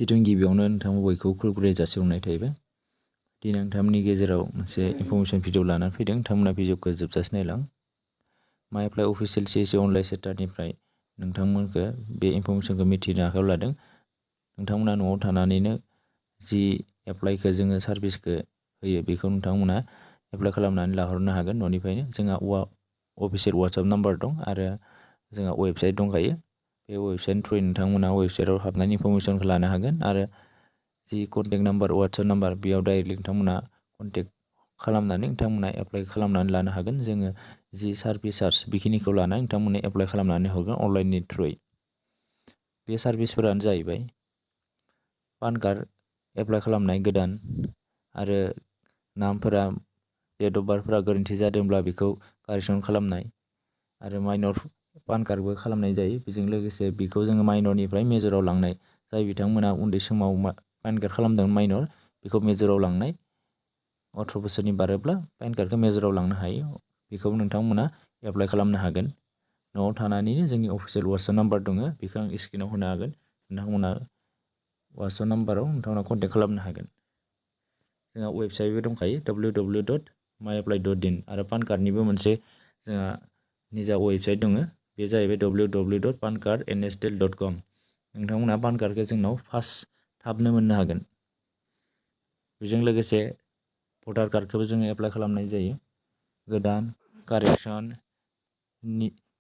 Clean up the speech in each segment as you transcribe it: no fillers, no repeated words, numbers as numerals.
फिन गिबियावनो नोंथां बयखौ खुलुमनाय जासिहरनाय थाहैबाय। दिनै नोंथांमोननि गेजेराव मोनसे इनफरमेशन भिडिअ लानानै फैदों। नोंथांमोना भिडिअखौ जोबजासे नायलां। माइ एप्लाइ अफिसियेल CSE अनलाइन सेन्टारनिफ्राय नोंथांमोनखौ बे इनफरमेशनखौ मिथिनो आखायाव लादों। नोंथांमोना न'आव थानानैनो जि एप्लाइखौ जोङो सार्भिसखौ होयो बेखौ नोंथांमोना एप्लाइ खालामनानै लाहरनो हागोन न'निफ्रायनो। जोंहा अफिसियेल वाट्सएप नाम्बार दं आरो जोंहा वेबसाइट दंखायो। बे वेबसाइटनि थ्रुयै नोंथांमोना वेबसाइटआव हाबनानै इनफरमेशनखौ लानो हागोन आरो जि कन्टेक्ट नाम्बार वाट्सएप नाम्बार बेयाव डाइरेक्टलि नोंथांमोना कन्टेक्ट खालामनानै नोंथांमोना एप्लाइ खालामनानै लानो हागोन। जोङो जि सार्भिस चार्ज बेखिनिखौ लानानै नोंथांमोना एप्लाइ खालामनानै हरगोन अनलाइननि थ्रुयै। बे सार्भिसफोरानो जाहैबाय पान कार्ड एप्लाइ खालामनाय गोदान आरो नामफोरा डेट अफ बार्थफोरा गोरोन्थि जादोंब्ला बेखौ कारेक्सन खालामनाय आरो माइनर पान कार्डबो खालामनाय जायो। बेजों लोगोसे बेखौ जोङो माइनरनिफ्राय मेजराव लांनाय जाय बिथांमोना उन्दै समाव पान कार्ड खालामदोंमोन माइनर बेखौ मेजराव लांनाय 18 बोसोरनि बारोब्ला पान कार्डखौ मेजराव लांनो हायो। बेखौ नोंथांमोना एप्लाइ खालामनो हागोन। न'आव थानानैनो जोंनि अफिसियेल वाट्सएप नाम्बार दङ बेखौ आं स्क्रिनाव होनो हागोन। नोंथांमोना वाट्सएप नाम्बाराव नोंथांमोना कन्टेक्ट खालामनो हागोन। जोंहा वेबसाइटबो दंखायो www.myapply.in आरो पान कार्डनिबो मोनसे जोंहा निजा वेबसाइट दङ। बे जाहैबाय www.pancardnstel.com। नोंथांमोना पान कार्डखौ जोंनाव थाबनो मोननो हागोन। बेजों लोगोसे भटार कार्डखौबो जोङो एप्लाइ खालामनाय जायो। गोदान कारेक्सन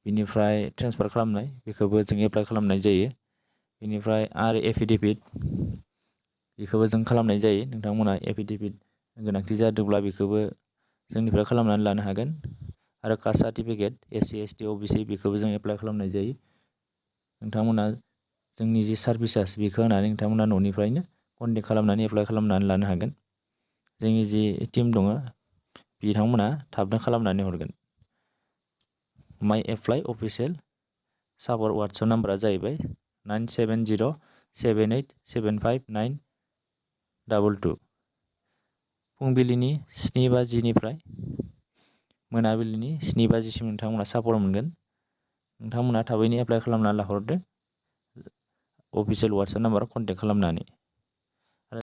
बिनिफ्राय ट्रेन्सफार खालामनाय बेखौबो जों एप्लाइ खालामनाय जायो। बेनिफ्राय आरो एफिडेभिट बेखौबो जों खालामनाय जायो। नोंथांमोना एफिडेभिट गोनांथि जादोंब्ला बेखौबो जोंनिफ्राय खालामनानै लानो हागोन। आरो caste certificate SC ST OBC बेखौबो जों एप्लाइ खालामनाय जायो। नोंथांमोना जोंनि जि सार्भिसेस बेखौ होनानै नोंथांमोना न'निफ्रायनो कन्टेक्ट खालामनानै एप्लाइ खालामनानै लानो हागोन। जोंनि जि टिम दङ बिथांमोना थाबनो खालामनानै हरगोन। माइ एप्लाइ अफिसियेल सापर्ट वाट्सएप नाम्बारा जाहैबाय 9707875922। फुंबिलिनि 7 बाजिनिफ्राय मोनाबिलिनि 7 बाजिसिम नोंथांमोना सापर्ट मोनगोन। नोंथांमोना थाबैनो एप्लाइ खालामनानै लाहरदो अफिसियेल वाट्सएप नाम्बाराव कन्टेक्ट खालामनानै।